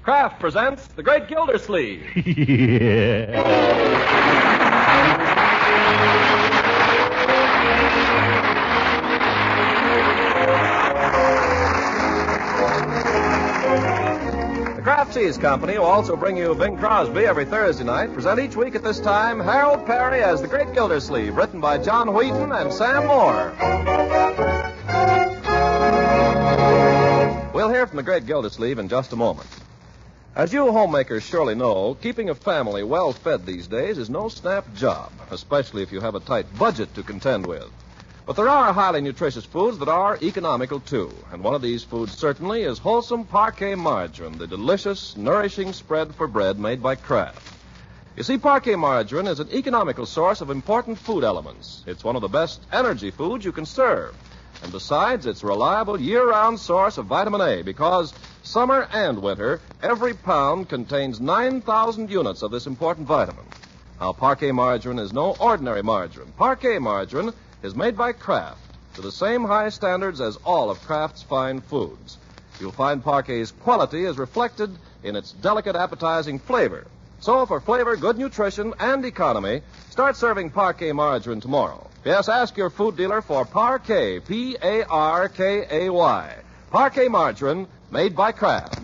Kraft presents The Great Gildersleeve. The Kraft Cheese Company will also bring you Bing Crosby every Thursday night. Present each week at this time Harold Perry as The Great Gildersleeve, written by John Wheaton and Sam Moore. We'll hear from The Great Gildersleeve in just a moment. As you homemakers surely know, keeping a family well fed these days is no snap job, especially if you have a tight budget to contend with. But there are highly nutritious foods that are economical, too. And one of these foods certainly is wholesome parquet margarine, the delicious, nourishing spread for bread made by Kraft. You see, parquet margarine is an economical source of important food elements. It's one of the best energy foods you can serve. And besides, it's a reliable year-round source of vitamin A because summer and winter, every pound contains 9,000 units of this important vitamin. Now, parquet margarine is no ordinary margarine. Parquet margarine is made by Kraft to the same high standards as all of Kraft's fine foods. You'll find Parquet's quality is reflected in its delicate, appetizing flavor. So, for flavor, good nutrition, and economy, start serving Parquet margarine tomorrow. Yes, ask your food dealer for Parquet, P-A-R-K-A-Y. Parquet margarine, made by Kraft.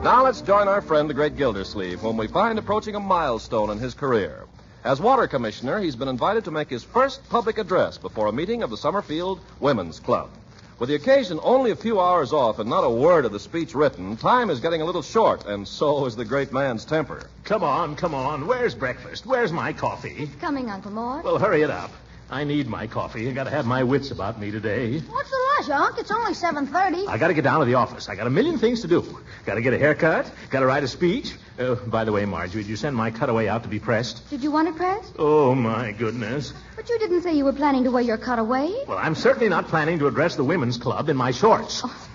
Now let's join our friend, the Great Gildersleeve, whom we find approaching a milestone in his career. As water commissioner, he's been invited to make his first public address before a meeting of the Summerfield Women's Club. With the occasion only a few hours off and not a word of the speech written, time is getting a little short, and so is the great man's temper. Come on. Where's breakfast? Where's my coffee? It's coming, Uncle Mort. Well, hurry it up. I need my coffee. I got to have my wits about me today. What's the rush, Unc? It's only 7:30. I got to get down to the office. I got a million things to do. Got to get a haircut. Got to write a speech. By the way, Marjorie, did you send my cutaway out to be pressed? Did you want it pressed? Oh, my goodness. But you didn't say you were planning to wear your cutaway. Well, I'm certainly not planning to address the women's club in my shorts. Oh.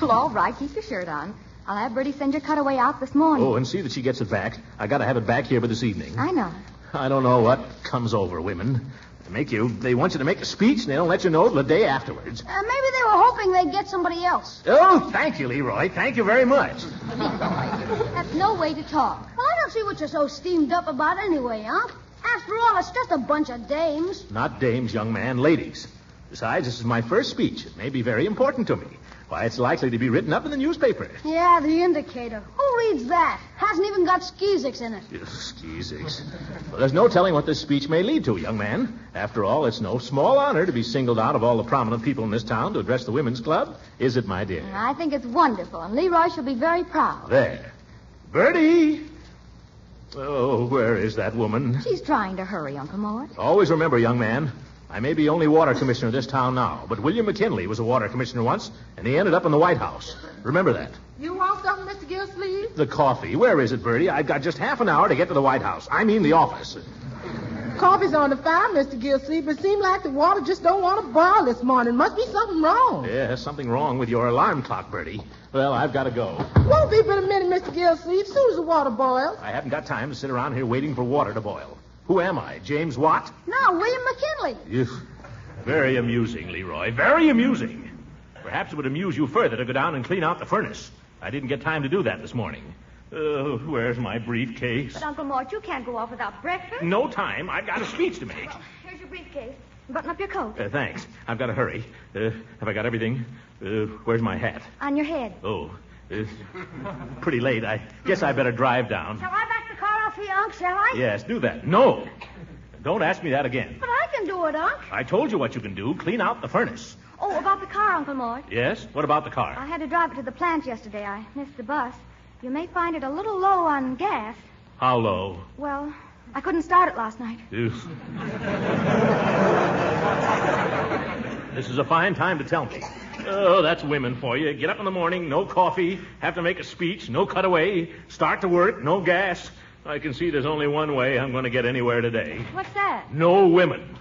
Well, all right. Keep your shirt on. I'll have Bertie send your cutaway out this morning. Oh, and see that she gets it back. I got to have it back here by this evening. I know. I don't know what comes over women. They want you to make a speech, and they don't let you know till the day afterwards. Maybe they were hoping they'd get somebody else. Oh, thank you, Leroy. Thank you very much. That's no way to talk. Well, I don't see what you're so steamed up about anyway, Unc. After all, it's just a bunch of dames. Not dames, young man, ladies. Besides, this is my first speech. It may be very important to me. Why, it's likely to be written up in the newspaper. Yeah, the Indicator. Who reads that? Hasn't even got skeezicks in it. Skeezicks. Well, there's no telling what this speech may lead to, young man. After all, it's no small honor to be singled out of all the prominent people in this town to address the women's club. Is it, my dear? I think it's wonderful, and Leroy shall be very proud. There. Bertie! Oh, where is that woman? She's trying to hurry, Uncle Mort. Always remember, young man, I may be only water commissioner of this town now, but William McKinley was a water commissioner once, and he ended up in the White House. Remember that. You want something, Mr. Gildersleeve? The coffee. Where is it, Bertie? I've got just half an hour to get to the White House. I mean the office. Coffee's on the fire, Mr. Gildersleeve, but it seems like the water just don't want to boil this morning. Must be something wrong. Yeah, something wrong with your alarm clock, Bertie. Well, I've got to go. Won't be but a minute, Mr. Gildersleeve. As soon as the water boils. I haven't got time to sit around here waiting for water to boil. Who am I, James Watt? No, William McKinley. Very amusing, Leroy. Very amusing. Perhaps it would amuse you further to go down and clean out the furnace. I didn't get time to do that this morning. Where's my briefcase? But, Uncle Mort, you can't go off without breakfast. No time. I've got a speech to make. Here's your briefcase. Button up your coat. Thanks. I've got to hurry. Have I got everything? Where's my hat? On your head. Oh, pretty late. I guess I better drive down. Shall I back the car off here, Unc, shall I? Yes, do that. No. Don't ask me that again. But I can do it, Unc. I told you what you can do. Clean out the furnace. Oh, about the car, Uncle Mort. Yes? What about the car? I had to drive it to the plant yesterday. I missed the bus. You may find it a little low on gas. How low? Well, I couldn't start it last night. This is a fine time to tell me. Oh, that's women for you. Get up in the morning, no coffee, have to make a speech, no cutaway, start to work, no gas. I can see there's only one way I'm going to get anywhere today. What's that? No women.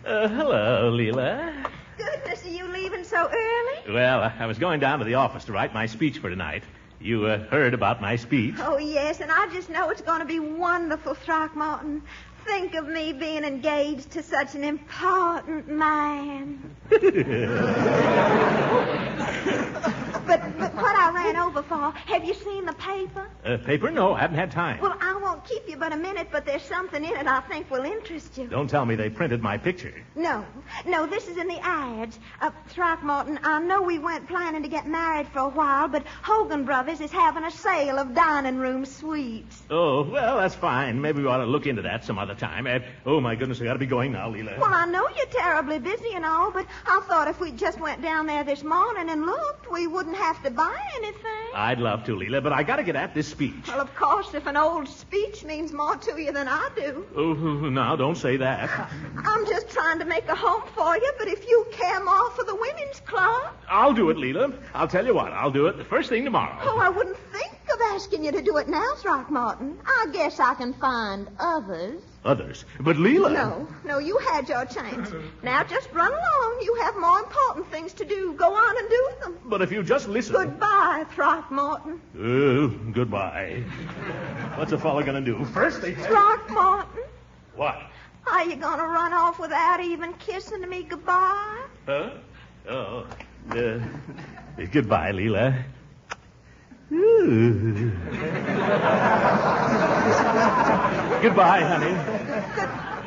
Hello, Leela. Goodness, are you leaving so early? Well, I was going down to the office to write my speech for tonight. You heard about my speech? Oh, yes, and I just know it's going to be wonderful, Throckmorton. Think of me being engaged to such an important man. But what I ran over for, have you seen the paper? Paper? No, I haven't had time. Well, I won't keep you but a minute, but there's something in it I think will interest you. Don't tell me they printed my picture. No, this is in the ads. Throckmorton, I know we weren't planning to get married for a while, but Hogan Brothers is having a sale of dining room suites. Oh, well, that's fine. Maybe we ought to look into that some other time. Oh, my goodness, I got to be going now, Leela. Well, I know you're terribly busy and all, but I thought if we just went down there this morning and looked, we wouldn't have to buy anything. I'd love to, Leela, but I got to get at this speech. Well, of course, if an old speech means more to you than I do. Oh, now, don't say that. I'm just trying to make a home for you, but if you care more for the women's club... I'll do it, Leela. I'll tell you what, I'll do it the first thing tomorrow. Oh, I wouldn't think of asking you to do it now, Throckmorton. I guess I can find others. Others? But Leela... No, you had your chance. Now just run along. You have more important things to do. Go on and do them. But if you just listen... Goodbye, Throckmorton. Goodbye. What's a fella gonna do? First they... Throckmorton. What? Are you gonna run off without even kissing me goodbye? Huh? Oh, goodbye, Leela. Goodbye, honey.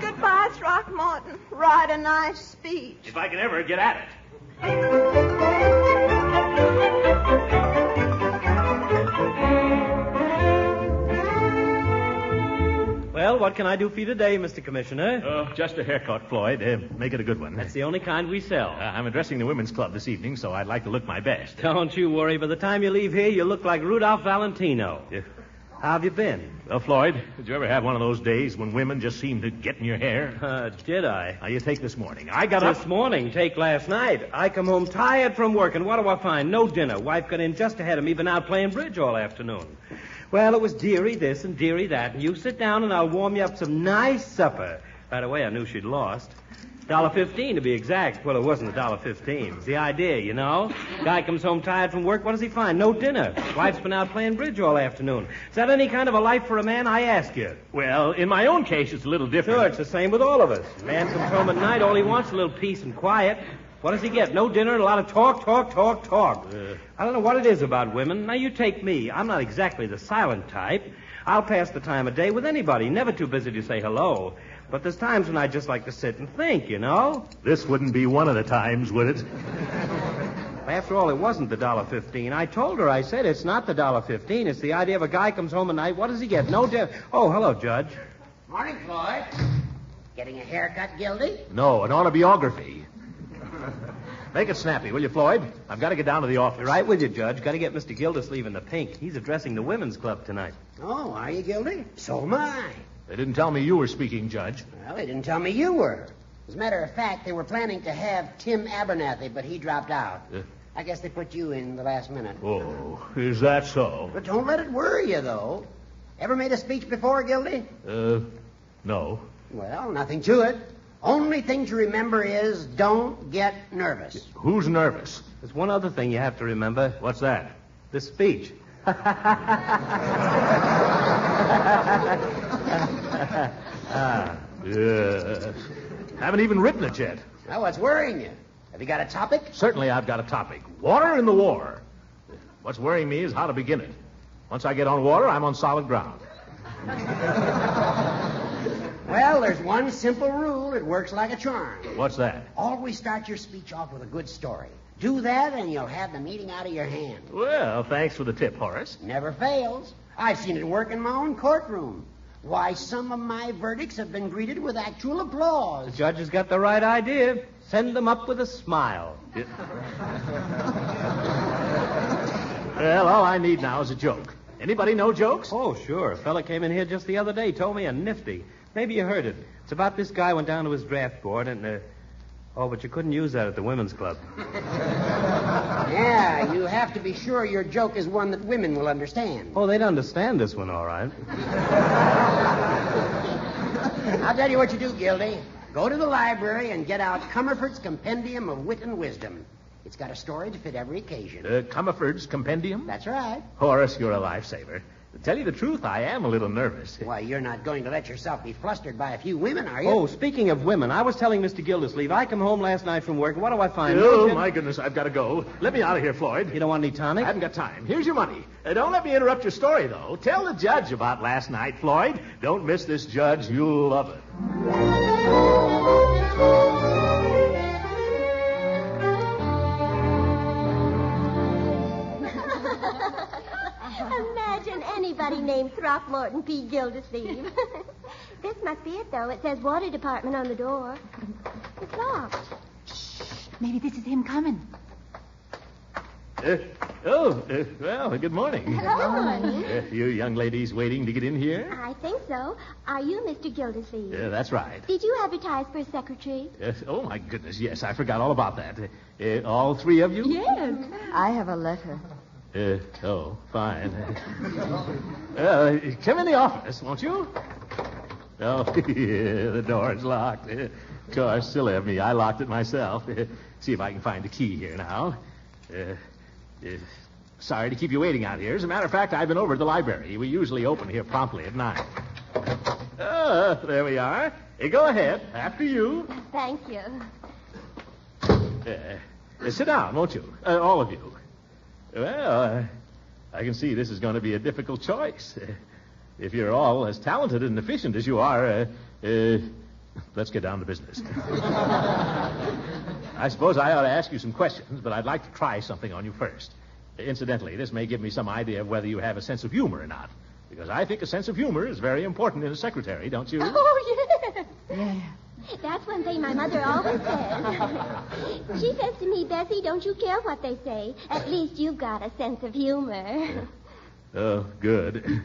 Goodbye, Throckmorton. Write a nice speech. If I can ever get at it. Well, what can I do for you today, Mr. Commissioner? Just a haircut, Floyd. Make it a good one. That's the only kind we sell. I'm addressing the women's club this evening, so I'd like to look my best. Don't you worry. By the time you leave here, you look like Rudolph Valentino. Yeah. How have you been? Well, Floyd, did you ever have one of those days when women just seem to get in your hair? Did I? Now, you take this morning. I got up... This morning, take last night. I come home tired from work, and what do I find? No dinner. Wife got in just ahead of me, been out playing bridge all afternoon. Well, it was dearie this and dearie that, and you sit down and I'll warm you up some nice supper. By the way, I knew she'd lost. $1.15 to be exact. Well, it wasn't $1.15. It's the idea, you know. Guy comes home tired from work. What does he find? No dinner. Wife's been out playing bridge all afternoon. Is that any kind of a life for a man? I ask you. Well, in my own case, it's a little different. Sure, it's the same with all of us. Man comes home at night, all he wants is a little peace and quiet. What does he get? No dinner and a lot of talk. I don't know what it is about women. Now, you take me. I'm not exactly the silent type. I'll pass the time of day with anybody, never too busy to say hello. But there's times when I just like to sit and think, you know. This wouldn't be one of the times, would it? After all, it wasn't the $1.15. I told her, I said, it's not the $1.15. It's the idea of a guy comes home at night. What does he get? No dinner. Oh, hello, Judge. Morning, Floyd. Getting a haircut, Gildy? No, an autobiography. Make it snappy, will you, Floyd? I've got to get down to the office. Right with you, Judge. Got to get Mr. Gildersleeve in the pink. He's addressing the women's club tonight. Oh, are you, Gildy? So am I. They didn't tell me you were speaking, Judge. Well, they didn't tell me you were. As a matter of fact, they were planning to have Tim Abernathy, but he dropped out. I guess they put you in the last minute. Oh, is that so? But don't let it worry you, though. Ever made a speech before, Gildy? No. Well, nothing to it. Only thing to remember is don't get nervous. Who's nervous? There's one other thing you have to remember. What's that? This speech. Yes. Haven't even written it yet. Well, what's worrying you? Have you got a topic? Certainly I've got a topic. Water in the war. What's worrying me is how to begin it. Once I get on water, I'm on solid ground. Well, there's one simple rule. It works like a charm. What's that? Always start your speech off with a good story. Do that, and you'll have the meeting out of your hand. Well, thanks for the tip, Horace. Never fails. I've seen it work in my own courtroom. Why, some of my verdicts have been greeted with actual applause. The judge has got the right idea. Send them up with a smile. Well, all I need now is a joke. Anybody know jokes? Oh, sure. A fella came in here just the other day, told me a nifty. Maybe you heard it. It's about this guy went down to his draft board and, oh, but you couldn't use that at the women's club. Yeah, you have to be sure your joke is one that women will understand. Oh, they'd understand this one, all right. I'll tell you what you do, Gildy. Go to the library and get out Comerford's Compendium of Wit and Wisdom. It's got a story to fit every occasion. Comerford's Compendium? That's right. Horace, you're a lifesaver. To tell you the truth, I am a little nervous. Why, you're not going to let yourself be flustered by a few women, are you? Oh, speaking of women, I was telling Mr. Gildersleeve, I come home last night from work, and what do I find? Oh, my goodness, I've got to go. Let me out of here, Floyd. You don't want any tonic? I haven't got time. Here's your money. Don't let me interrupt your story, though. Tell the judge about last night, Floyd. Don't miss this, Judge. You'll love it. Imagine anybody named Throckmorton P. Gildersleeve. This must be it, though. It says water department on the door. It's locked. Maybe this is him coming. Well, good morning. Hello, honey. You young ladies waiting to get in here? I think so. Are you Mr. Gildersleeve? Yeah, that's right. Did you advertise for a secretary? Oh, my goodness, yes, I forgot all about that. All three of you? Yes. I have a letter. Fine. Come in the office, won't you? Oh, the door's locked. Of course, silly of me. I locked it myself. See if I can find the key here now. Sorry to keep you waiting out here. As a matter of fact, I've been over to the library. We usually open here promptly at 9. There we are. Go ahead. After you. Thank you. Sit down, won't you? All of you. Well, I can see this is going to be a difficult choice. If you're all as talented and efficient as you are, let's get down to business. I suppose I ought to ask you some questions, but I'd like to try something on you first. Incidentally, this may give me some idea of whether you have a sense of humor or not. Because I think a sense of humor is very important in a secretary, don't you? Oh, yes. Yeah. That's one thing my mother always says. She says to me, Bessie, don't you care what they say. At least you've got a sense of humor. Oh, good.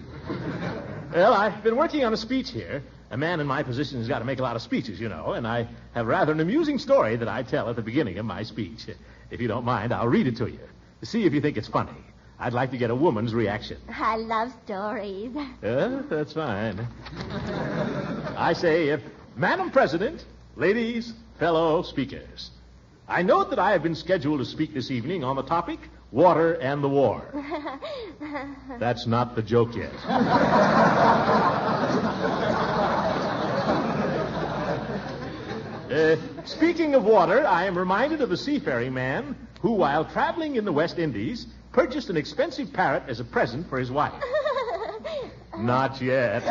Well, I've been working on a speech here. A man in my position has got to make a lot of speeches, you know, and I have rather an amusing story that I tell at the beginning of my speech. If you don't mind, I'll read it to you. See if you think it's funny. I'd like to get a woman's reaction. I love stories. That's fine. I say, if Madam President, ladies, fellow speakers, I note that I have been scheduled to speak this evening on the topic, water and the war. That's not the joke yet. Speaking of water, I am reminded of a seafaring man who, while traveling in the West Indies, purchased an expensive parrot as a present for his wife. Not yet.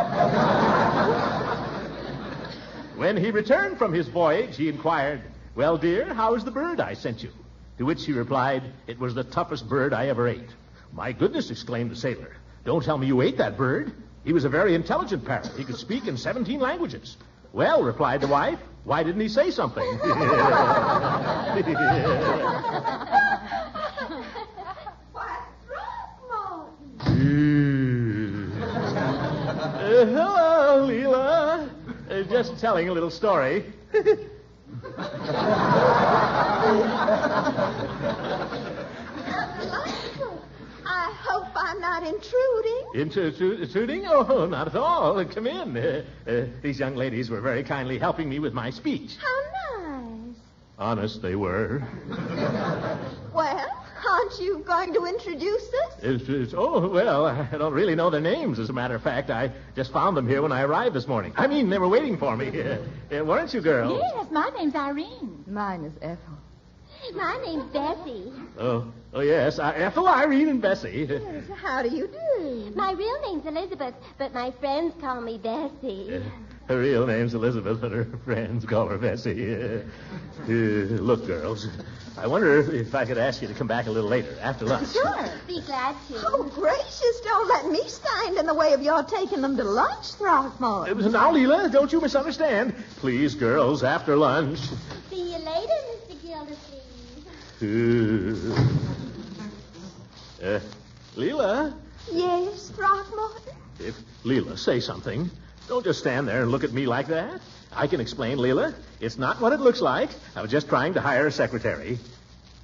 When he returned from his voyage, he inquired, "Well, dear, how is the bird I sent you?" To which she replied, "It was the toughest bird I ever ate." "My goodness," exclaimed the sailor. "Don't tell me you ate that bird." He was a very intelligent parrot. He could speak in 17 languages. "Well," replied the wife, "why didn't he say something?" Hello, Leela. Just telling a little story. I hope I'm not intruding. Intruding? Oh, not at all. Come in. These young ladies were very kindly helping me with my speech. How nice. Honest, they were. Well, aren't you going to introduce us? Oh, well, I don't really know their names, as a matter of fact. I just found them here when I arrived this morning. I mean, they were waiting for me. Weren't you, girls? Yes, my name's Irene. Mine is Ethel. My name's Bessie. Oh, yes. Ethel, Irene, and Bessie. Yes, how do you do? My real name's Elizabeth, but my friends call me Bessie. Her real name's Elizabeth, but her friends call her Bessie. Look, girls, I wonder if I could ask you to come back a little later, after lunch. Sure, be glad to. Oh, gracious, don't let me stand in the way of your taking them to lunch, Throckmorton. Now, Leela, don't you misunderstand. Please, girls, after lunch. See you later, Mr. Gildersleeve. Leela? Yes, Throckmorton? Leela, say something. Don't just stand there and look at me like that. I can explain, Leela. It's not what it looks like. I was just trying to hire a secretary.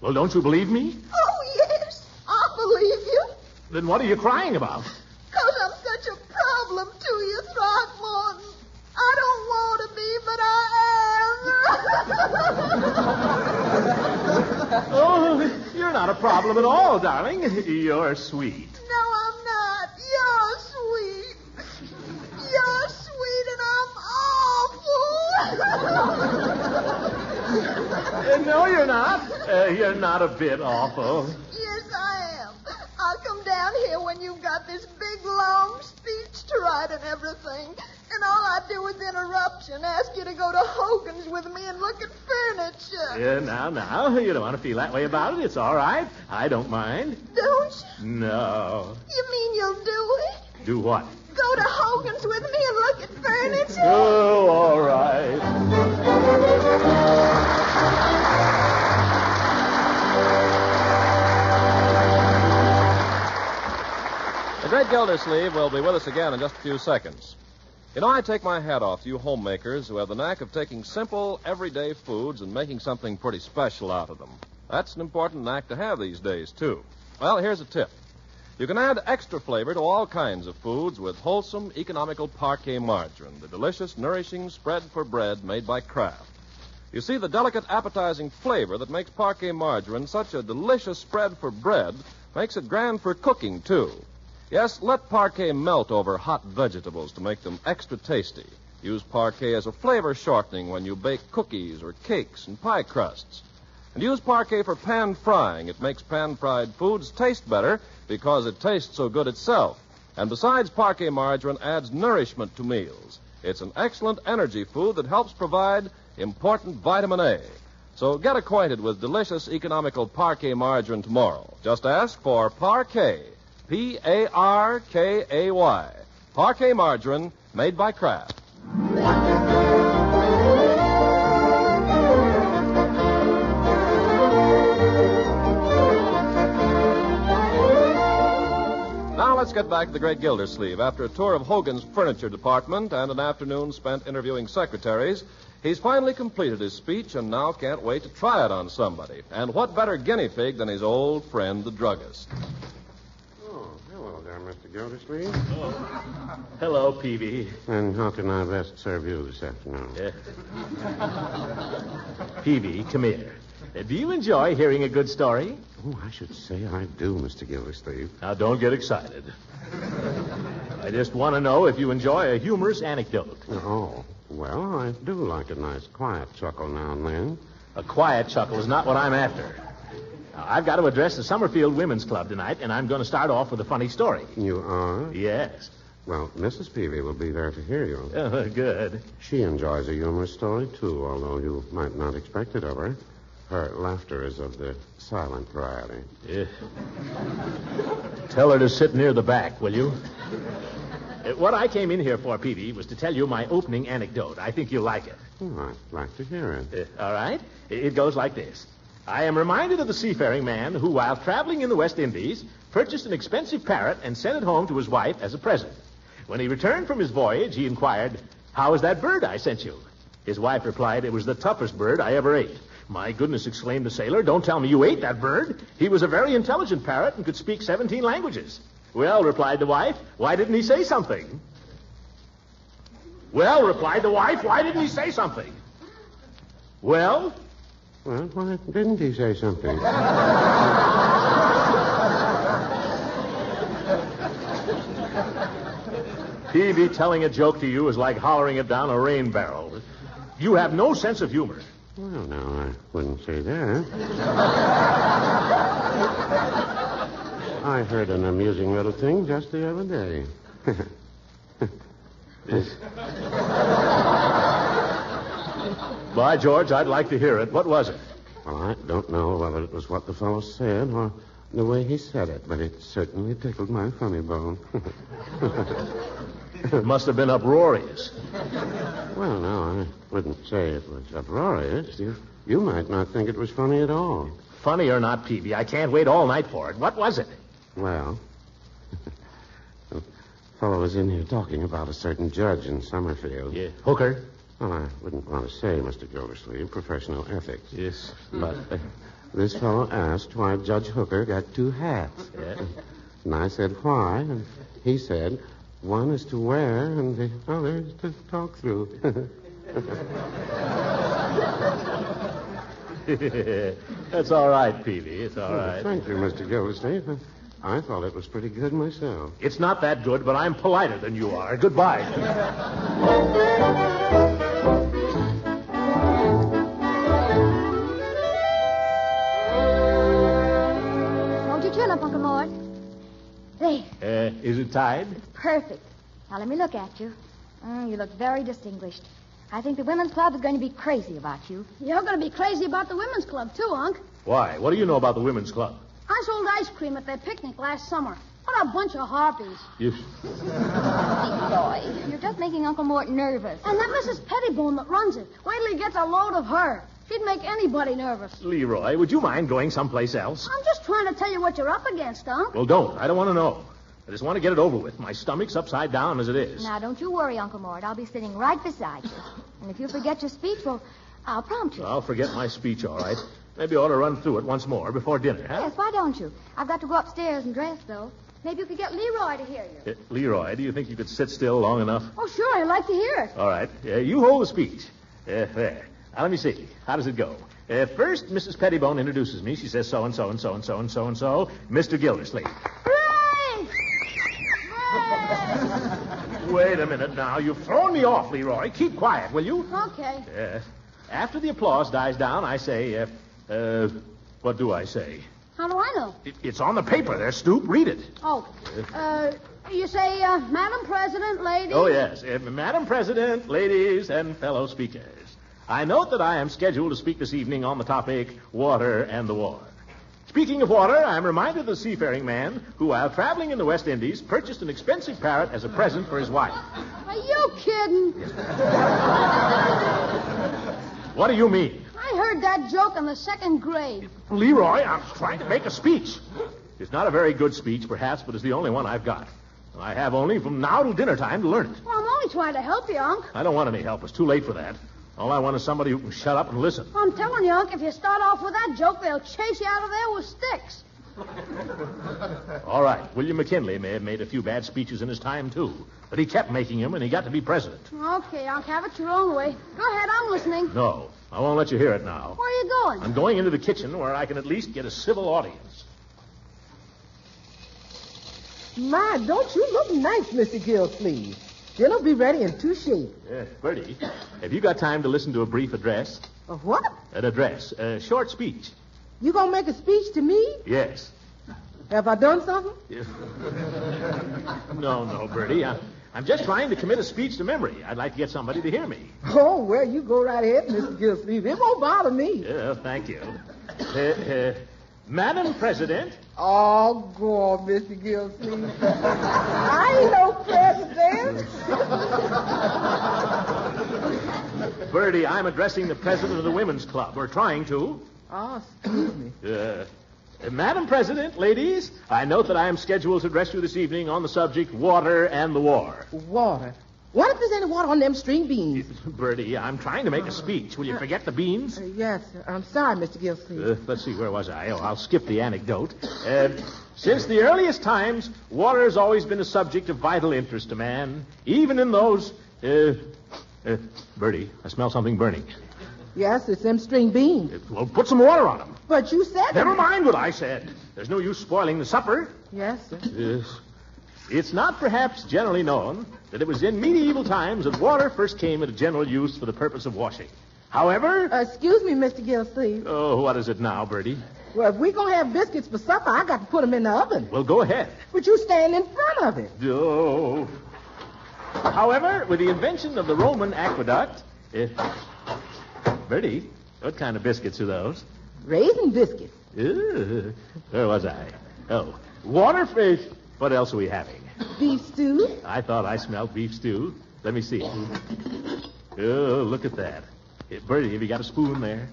Well, don't you believe me? Oh, yes, I believe you. Then what are you crying about? 'Cause I'm such a problem to you, Throckmorton. I don't want to be, but I you're not a problem at all, darling. You're sweet. No, I'm not. You're sweet. You're sweet, and I'm awful. No, you're not. You're not a bit awful. Yes, I am. I'll come down here when you've got this big, long speech to write and everything. And all I do is interrupt you and ask you to go to Hogan's with me and look at furniture. Yeah, now. You don't want to feel that way about it. It's all right. I don't mind. Don't you? No. You mean you'll do it? Do what? Go to Hogan's with me and look at furniture? Oh, all right. The great Gildersleeve will be with us again in just a few seconds. You know, I take my hat off to you homemakers who have the knack of taking simple, everyday foods and making something pretty special out of them. That's an important knack to have these days, too. Well, here's a tip. You can add extra flavor to all kinds of foods with wholesome, economical parquet margarine, the delicious, nourishing spread for bread made by Kraft. You see, the delicate, appetizing flavor that makes parquet margarine such a delicious spread for bread makes it grand for cooking, too. Yes, let parquet melt over hot vegetables to make them extra tasty. Use parquet as a flavor shortening when you bake cookies or cakes and pie crusts. And use parquet for pan frying. It makes pan-fried foods taste better because it tastes so good itself. And besides, parquet margarine adds nourishment to meals. It's an excellent energy food that helps provide important vitamin A. So get acquainted with delicious, economical parquet margarine tomorrow. Just ask for Parquet. Parkay. Parquet margarine made by Kraft. Now let's get back to the great Gildersleeve. After a tour of Hogan's furniture department and an afternoon spent interviewing secretaries, he's finally completed his speech and now can't wait to try it on somebody. And what better guinea pig than his old friend, the druggist? Hello there, Mr. Gildersleeve. Oh. Hello, Peavy. And how can I best serve you this afternoon? Peavy, come here. Do you enjoy hearing a good story? Oh, I should say I do, Mr. Gildersleeve. Now, don't get excited. I just want to know if you enjoy a humorous anecdote. Oh, well, I do like a nice quiet chuckle now and then. A quiet chuckle is not what I'm after. Now, I've got to address the Summerfield Women's Club tonight, and I'm going to start off with a funny story. You are? Yes. Well, Mrs. Peavy will be there to hear you. Oh, good. She enjoys a humorous story, too, although you might not expect it of her. Her laughter is of the silent variety. Yeah. Tell her to sit near the back, will you? What I came in here for, Peavy, was to tell you my opening anecdote. I think you'll like it. Oh, I'd like to hear it. All right. It goes like this. I am reminded of the seafaring man who, while traveling in the West Indies, purchased an expensive parrot and sent it home to his wife as a present. When he returned from his voyage, he inquired, "How is that bird I sent you?" His wife replied, "It was the toughest bird I ever ate." "My goodness," exclaimed the sailor, "don't tell me you ate that bird. He was a very intelligent parrot and could speak 17 languages. "Well," replied the wife, "why didn't he say something?" "Well," replied the wife, "why didn't he say something?" "Well?" Well, why didn't he say something? Peavy, telling a joke to you is like hollering it down a rain barrel. You have no sense of humor. Well, no, I wouldn't say that. I heard an amusing little thing just the other day. By George, I'd like to hear it. What was it? Well, I don't know whether it was what the fellow said or the way he said it, but it certainly tickled my funny bone. It must have been uproarious. Well, no, I wouldn't say it was uproarious. You might not think it was funny at all. Funny or not, Peavy, I can't wait all night for it. What was it? Well, the fellow was in here talking about a certain judge in Summerfield. Yeah. Hooker? Well, I wouldn't want to say, Mr. Gildersleeve, professional ethics. Yes. But this fellow asked why Judge Hooker got two hats. Yeah. And I said, why? And he said, one is to wear and the other is to talk through. That's all right, Peavy. It's all right. Thank you, Mr. Gildersleeve. I thought it was pretty good myself. It's not that good, but I'm politer than you are. Goodbye. Hold your chin up, Uncle Mort. There. Is it tied? Perfect. Now, let me look at you. You look very distinguished. I think the women's club is going to be crazy about you. You're going to be crazy about the women's club, too, Unc. Why? What do you know about the women's club? I sold ice cream at their picnic last summer. What a bunch of harpies. You... Boy, you're just making Uncle Mort nervous. And that Mrs. Pettibone that runs it. Wait till he gets a load of her. She'd make anybody nervous. Leroy, would you mind going someplace else? I'm just trying to tell you what you're up against, Unc. Well, don't. I don't want to know. I just want to get it over with. My stomach's upside down as it is. Now, don't you worry, Uncle Mort. I'll be sitting right beside you. And if you forget your speech, well, I'll prompt you. I'll forget my speech, all right. Maybe I ought to run through it once more before dinner, huh? Yes, why don't you? I've got to go upstairs and dress, though. Maybe you could get Leroy to hear you. Leroy, do you think you could sit still long enough? Oh, sure. I'd like to hear it. All right. You hold the speech. There. Now, let me see. How does it go? First, Mrs. Pettibone introduces me. She says so-and-so and so-and-so and so-and-so. Mr. Gildersleeve. Hooray! Wait a minute now. You've thrown me off, Leroy. Keep quiet, will you? Okay. After the applause dies down, I say, what do I say? How do I know? It's on the paper there, Stoop. Read it. Oh, you say, Madam President, ladies? Oh, yes. Madam President, ladies, and fellow speakers. I note that I am scheduled to speak this evening on the topic, water and the war. Speaking of water, I am reminded of the seafaring man who, while traveling in the West Indies, purchased an expensive parrot as a present for his wife. Are you kidding? What do you mean? I heard that joke in the second grade. Leroy, I'm trying to make a speech. It's not a very good speech, perhaps, but it's the only one I've got. I have only from now till dinner time to learn it. Well, I'm only trying to help you, Unc. I don't want any help. It's too late for that. All I want is somebody who can shut up and listen. I'm telling you, Unc, if you start off with that joke, they'll chase you out of there with sticks. All right. William McKinley may have made a few bad speeches in his time, too. But he kept making them, and he got to be president. Okay, Unc, have it your own way. Go ahead, I'm listening. No, I won't let you hear it now. Where are you going? I'm going into the kitchen where I can at least get a civil audience. My, don't you look nice, Mr. Gildersleeve. Dinner'll be ready in 2 shapes. Bertie, have you got time to listen to a brief address? A what? An address, a short speech. You gonna make a speech to me? Yes. Have I done something? No, Bertie. I'm just trying to commit a speech to memory. I'd like to get somebody to hear me. Oh, well, you go right ahead, Mr. Gildersleeve. It won't bother me. Yeah, thank you. Madam President. Oh, go on, Mr. Gildersleeve. I ain't no president. Bertie, I'm addressing the president of the Women's Club. We're trying to. Oh, excuse me. Madam President, ladies, I note that I am scheduled to address you this evening on the subject water and the war. Water? What if there's any water on them string beans? Bertie, I'm trying to make a speech. Will you forget the beans? Yes, sir. I'm sorry, Mr. Gildersleeve. Let's see, where was I? Oh, I'll skip the anecdote. Since the earliest times, water has always been a subject of vital interest to man, even in those... Bertie, I smell something burning. Yes, it's them string beans. Well, put some water on them. But you said... Never mind what I said. There's no use spoiling the supper. Yes, sir. Yes. It's not perhaps generally known that it was in medieval times that water first came into general use for the purpose of washing. However... excuse me, Mr. Gildersleeve. Oh, what is it now, Bertie? Well, if we're going to have biscuits for supper, I got to put them in the oven. Well, go ahead. But you stand in front of it. Oh. However, with the invention of the Roman aqueduct... Bertie, what kind of biscuits are those? Raisin biscuits. Where was I? Oh, water, fish. What else are we having? Beef stew. I thought I smelled beef stew. Let me see. Oh, look at that. Bertie, have you got a spoon there?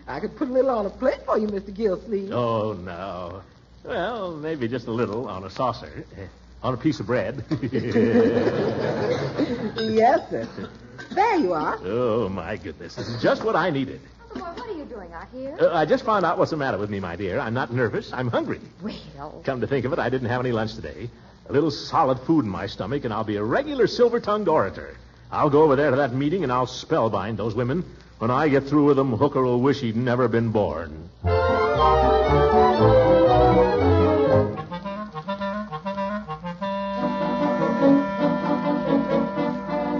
I could put a little on a plate for you, Mr. Gildersleeve. Oh, no. Well, maybe just a little on a saucer. On a piece of bread. Yes, sir. There you are. Oh, my goodness. This is just what I needed. Uncle Mort, what are you doing out here? I just found out what's the matter with me, my dear. I'm not nervous. I'm hungry. Well... Come to think of it, I didn't have any lunch today. A little solid food in my stomach, and I'll be a regular silver-tongued orator. I'll go over there to that meeting, and I'll spellbind those women. When I get through with him, Hooker will wish he'd never been born.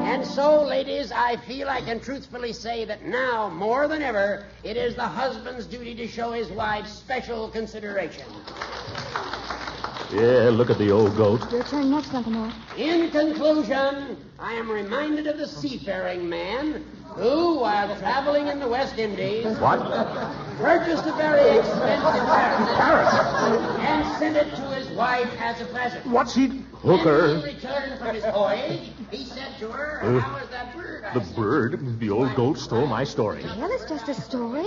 And so, ladies, I feel I can truthfully say that now, more than ever, it is the husband's duty to show his wife special consideration. Yeah, look at the old goat. Your turn next, Uncle Mort. In conclusion, I am reminded of the seafaring man who, while traveling in the West Indies, purchased a very expensive parrot and sent it to his wife as a present. What's he... Hooker. When he returned from his voyage, he said to her, how is that bird? The bird? The old goat stole my story. Well, it's just a story.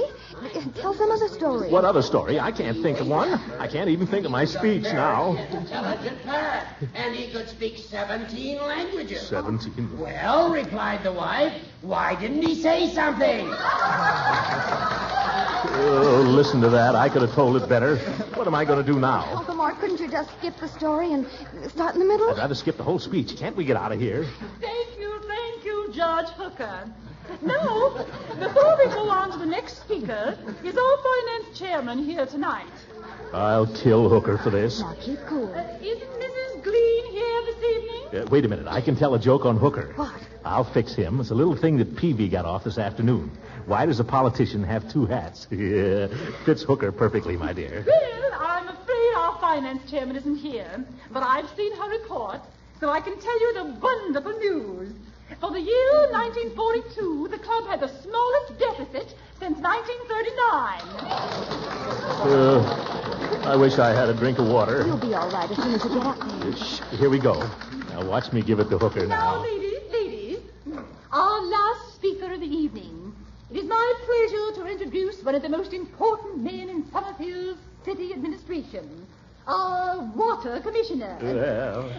Tell some of the story. What other story? I can't think of one. I can't even think of my speech now. Intelligent parrot, and he could speak 17 languages. 17? Well, replied the wife, why didn't he say something? Oh, listen to that. I could have told it better. What am I going to do now? Uncle Mort, couldn't you just skip the story and start in the middle? I'd rather skip the whole speech. Can't we get out of here? Thank you, Judge Hooker. Now, before we go on to the next speaker, is our finance chairman here tonight? I'll kill Hooker for this. Now, keep cool. Isn't Mrs. Green here this evening? Wait a minute. I can tell a joke on Hooker. What? I'll fix him. It's a little thing that Peavy got off this afternoon. Why does a politician have two hats? Yeah, fits Hooker perfectly, my dear. Well, I'm afraid our finance chairman isn't here, but I've seen her report, so I can tell you the wonderful news. For the year 1942, the club had the smallest deficit since 1939. I wish I had a drink of water. You'll be all right as soon as you get up there. Shh, here we go. Now watch me give it to Hooker Now, now. ladies, our last speaker of the evening. It is my pleasure to introduce one of the most important men in Summerfield's city administration. Our water commissioner. Well.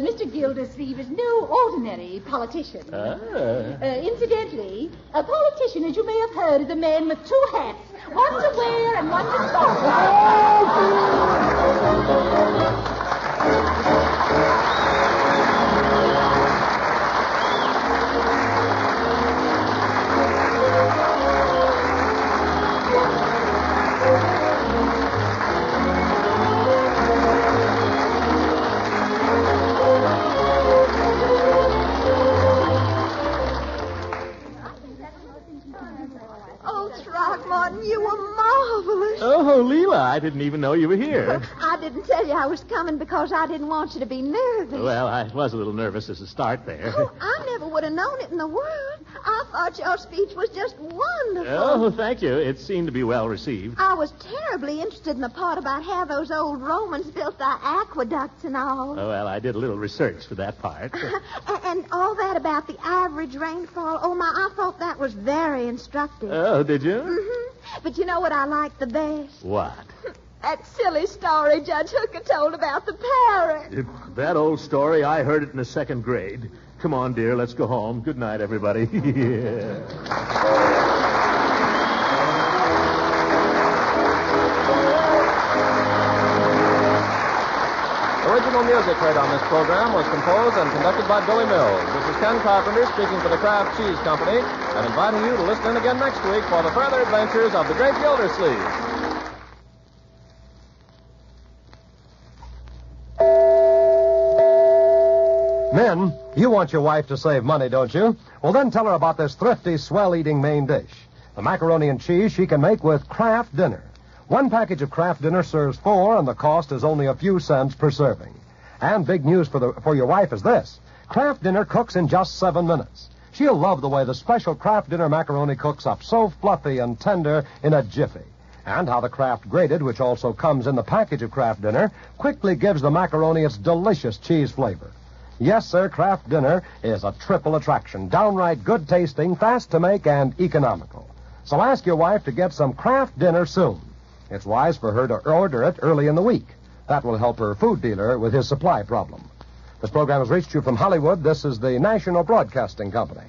Mr. Gildersleeve is no ordinary politician. Incidentally, a politician, as you may have heard, is a man with two hats. One to wear and one to talk. You were marvelous. Oh, Leela, I didn't even know you were here. I didn't tell you I was coming because I didn't want you to be nervous. Well, I was a little nervous as a start there. Oh, I never would have known it in the world. I thought your speech was just wonderful. Oh, thank you. It seemed to be well received. I was terribly interested in the part about how those old Romans built their aqueducts and all. Oh, well, I did a little research for that part. And all that about the average rainfall. Oh, my, I thought that was very instructive. Oh, did you? Mm-hmm. But you know what I liked the best? What? That silly story Judge Hooker told about the parrot. That old story, I heard it in the second grade. Come on, dear, let's go home. Good night, everybody. Yeah. Original music heard on this program was composed and conducted by Billy Mills. This is Ken Carpenter speaking for the Kraft Cheese Company and inviting you to listen in again next week for the further adventures of the great Gildersleeve. Men, you want your wife to save money, don't you? Well, then tell her about this thrifty, swell-eating main dish. The macaroni and cheese she can make with Kraft Dinner. One package of Kraft Dinner serves 4, and the cost is only a few cents per serving. And big news for your wife is this. Kraft Dinner cooks in just 7 minutes. She'll love the way the special Kraft Dinner macaroni cooks up so fluffy and tender in a jiffy. And how the Kraft Grated, which also comes in the package of Kraft Dinner, quickly gives the macaroni its delicious cheese flavor. Yes, sir, Kraft Dinner is a triple attraction. Downright good tasting, fast to make, and economical. So ask your wife to get some Kraft Dinner soon. It's wise for her to order it early in the week. That will help her food dealer with his supply problem. This program has reached you from Hollywood. This is the National Broadcasting Company.